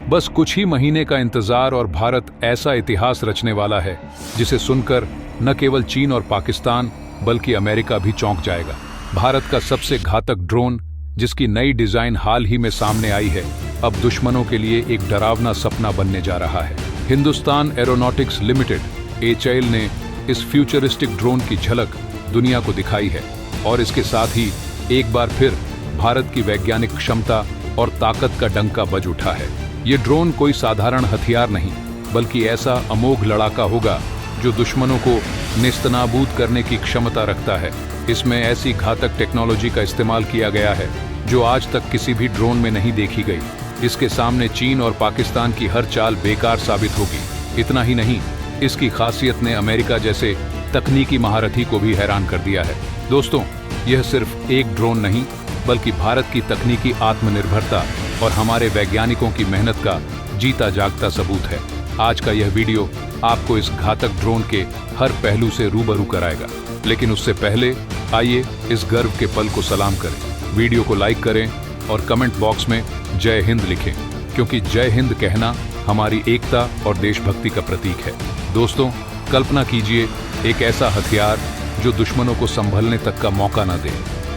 बस कुछ ही महीने का इंतजार और भारत ऐसा इतिहास रचने वाला है जिसे सुनकर न केवल चीन और पाकिस्तान बल्कि अमेरिका भी चौंक जाएगा। भारत का सबसे घातक ड्रोन, जिसकी नई डिजाइन हाल ही में सामने आई है, अब दुश्मनों के लिए एक डरावना सपना बनने जा रहा है। हिंदुस्तान एरोनॉटिक्स लिमिटेड HAL ने इस फ्यूचरिस्टिक ड्रोन की झलक दुनिया को दिखाई है और इसके साथ ही एक बार फिर भारत की वैज्ञानिक क्षमता और ताकत का डंका बज उठा है। ये ड्रोन कोई साधारण हथियार नहीं, बल्कि ऐसा अमोघ लड़ाका होगा जो दुश्मनों को नेस्तनाबूद करने की क्षमता रखता है। इसमें ऐसी घातक टेक्नोलॉजी का इस्तेमाल किया गया है जो आज तक किसी भी ड्रोन में नहीं देखी गई। इसके सामने चीन और पाकिस्तान की हर चाल बेकार साबित होगी। इतना ही नहीं, इसकी खासियत ने अमेरिका जैसे तकनीकी महारथी को भी हैरान कर दिया है। दोस्तों, यह सिर्फ एक ड्रोन नहीं, बल्कि भारत की तकनीकी आत्मनिर्भरता और हमारे वैज्ञानिकों की मेहनत का जीता जागता सबूत है। आज का यह वीडियो आपको इस घातक ड्रोन के हर पहलू से रूबरू कराएगा। लेकिन उससे पहले आइए इस गर्व के पल को सलाम करें। वीडियो को लाइक करें और कमेंट बॉक्स में जय हिंद लिखें, क्योंकि जय हिंद कहना हमारी एकता और देशभक्ति का प्रतीक है। दोस्तों, कल्पना कीजिए एक ऐसा हथियार जो दुश्मनों को संभलने तक का मौका न दे।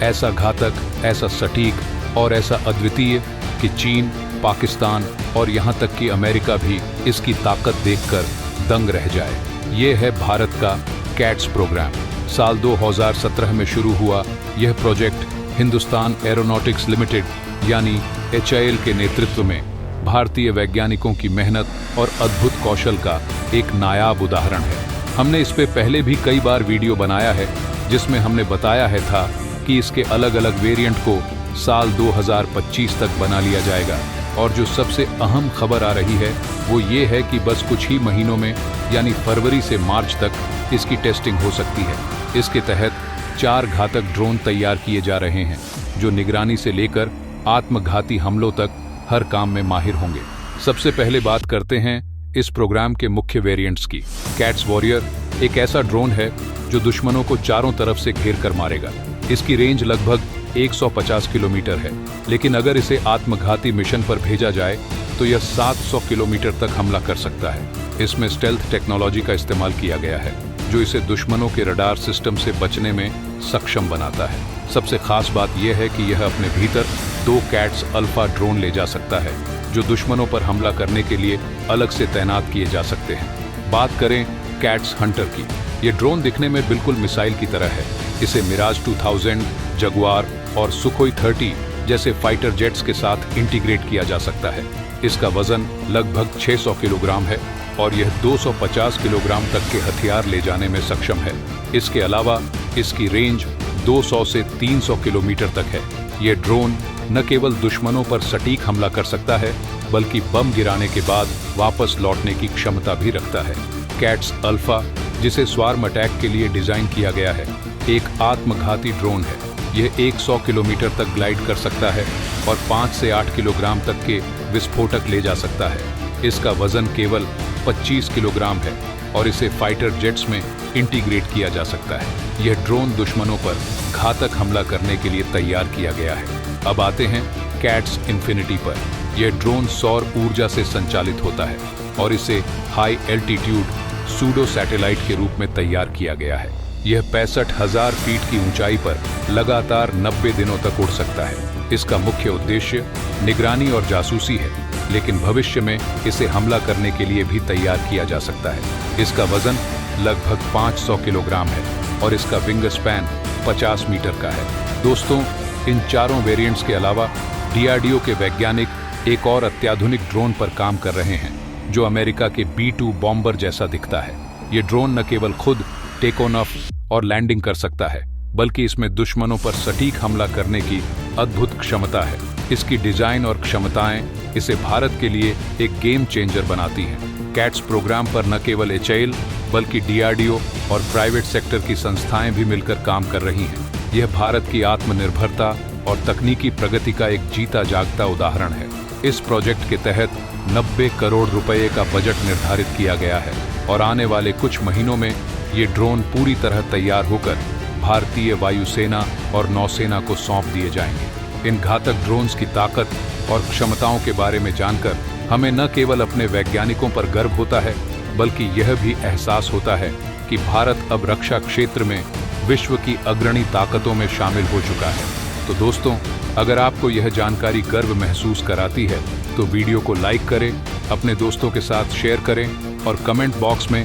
ऐसा घातक, ऐसा सटीक और ऐसा अद्वितीय कि चीन, पाकिस्तान और यहाँ तक कि अमेरिका भी इसकी ताकत देखकर दंग रह जाए। ये है भारत का कैट्स प्रोग्राम। साल 2017 में शुरू हुआ यह प्रोजेक्ट हिंदुस्तान एरोनॉटिक्स लिमिटेड यानी HAL के नेतृत्व में भारतीय वैज्ञानिकों की मेहनत और अद्भुत कौशल का एक नायाब उदाहरण है। हमने इस पे पहले भी कई बार वीडियो बनाया है, जिसमें हमने बताया है था कि इसके अलग अलग वेरिएंट को साल 2025 तक बना लिया जाएगा। और जो सबसे अहम खबर आ रही है वो ये है कि बस कुछ ही महीनों में यानी फरवरी से मार्च तक इसकी टेस्टिंग हो सकती है। इसके तहत 4 घातक ड्रोन तैयार किए जा रहे हैं जो निगरानी से लेकर आत्मघाती हमलों तक हर काम में माहिर होंगे। सबसे पहले बात करते हैं इस प्रोग्राम के मुख्य वेरिएंट्स की। कैट्स वॉरियर एक ऐसा ड्रोन है जो दुश्मनों को चारों तरफ से घेर कर मारेगा। इसकी रेंज लगभग 150 किलोमीटर है, लेकिन अगर इसे आत्मघाती मिशन पर भेजा जाए तो यह 700 किलोमीटर तक हमला कर सकता है। इसमें स्टेल्थ टेक्नोलॉजी का इस्तेमाल किया गया है जो इसे दुश्मनों के रडार सिस्टम से बचने में सक्षम बनाता है। सबसे खास बात यह है कि यह अपने भीतर 2 कैट्स अल्फा ड्रोन ले जा सकता है जो दुश्मनों पर हमला करने के लिए अलग से तैनात किए जा सकते हैं। बात करें कैट्स हंटर की। ये ड्रोन दिखने में बिल्कुल मिसाइल की तरह है। इसे मिराज 2000, जगुआर और सुखोई 30 जैसे फाइटर जेट्स के साथ इंटीग्रेट किया जा सकता है। इसका वजन लगभग 600 किलोग्राम है और यह 250 किलोग्राम तक के हथियार ले जाने में सक्षम है। इसके अलावा इसकी रेंज 200 से 300 किलोमीटर तक है। यह ड्रोन न केवल दुश्मनों पर सटीक हमला कर सकता है, बल्कि बम गिराने के बाद वापस लौटने की क्षमता भी रखता है। कैट्स अल्फा, जिसे स्वार्म अटैक के लिए डिजाइन किया गया है, एक आत्मघाती ड्रोन है। यह 100 किलोमीटर तक ग्लाइड कर सकता है और 5 से 8 किलोग्राम तक के विस्फोटक ले जा सकता है। इसका वजन केवल 25 किलोग्राम है और इसे फाइटर जेट्स में इंटीग्रेट किया जा सकता है। यह ड्रोन दुश्मनों पर घातक हमला करने के लिए तैयार किया गया है। अब आते हैं कैट्स इन्फिनिटी पर। यह ड्रोन सौर ऊर्जा से संचालित होता है और इसे हाई एल्टीट्यूड सूडो सैटेलाइट के रूप में तैयार किया गया है। यह 65,000 फीट की ऊंचाई पर लगातार 90 दिनों तक उड़ सकता है। इसका मुख्य उद्देश्य निगरानी और जासूसी है, लेकिन भविष्य में इसे हमला करने के लिए भी तैयार किया जा सकता है। इसका वजन लगभग 500 किलोग्राम है और इसका विंग स्पैन 50 मीटर का है। दोस्तों, इन चारों वेरिएंट्स के अलावा DRDO के वैज्ञानिक एक और अत्याधुनिक ड्रोन पर काम कर रहे हैं जो अमेरिका के B-2 बॉम्बर जैसा दिखता है। ये ड्रोन न केवल खुद टेक ऑन ऑफ और लैंडिंग कर सकता है, बल्कि इसमें दुश्मनों पर सटीक हमला करने की अद्भुत क्षमता है। इसकी डिजाइन और क्षमताएं इसे भारत के लिए एक गेम चेंजर बनाती हैं। कैट्स प्रोग्राम पर न केवल HAL बल्कि DRDO और प्राइवेट सेक्टर की संस्थाएं भी मिलकर काम कर रही हैं। यह भारत की आत्मनिर्भरता और तकनीकी प्रगति का एक जीता जागता उदाहरण है। इस प्रोजेक्ट के तहत 90 करोड़ रुपए का बजट निर्धारित किया गया है और आने वाले कुछ महीनों में ये ड्रोन पूरी तरह तैयार होकर भारतीय वायुसेना और नौसेना को सौंप दिए जाएंगे। इन घातक ड्रोन्स की ताकत और क्षमताओं के बारे में जानकर हमें न केवल अपने वैज्ञानिकों पर गर्व होता है, बल्कि यह भी एहसास होता है कि भारत अब रक्षा क्षेत्र में विश्व की अग्रणी ताकतों में शामिल हो चुका है। तो दोस्तों, अगर आपको यह जानकारी गर्व महसूस कराती है तो वीडियो को लाइक करें, अपने दोस्तों के साथ शेयर करें और कमेंट बॉक्स में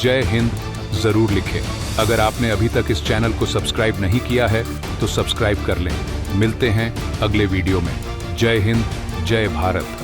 जय हिंद जरूर लिखें। अगर आपने अभी तक इस चैनल को सब्सक्राइब नहीं किया है तो सब्सक्राइब कर लें। मिलते हैं अगले वीडियो में। जय हिंद, जय भारत।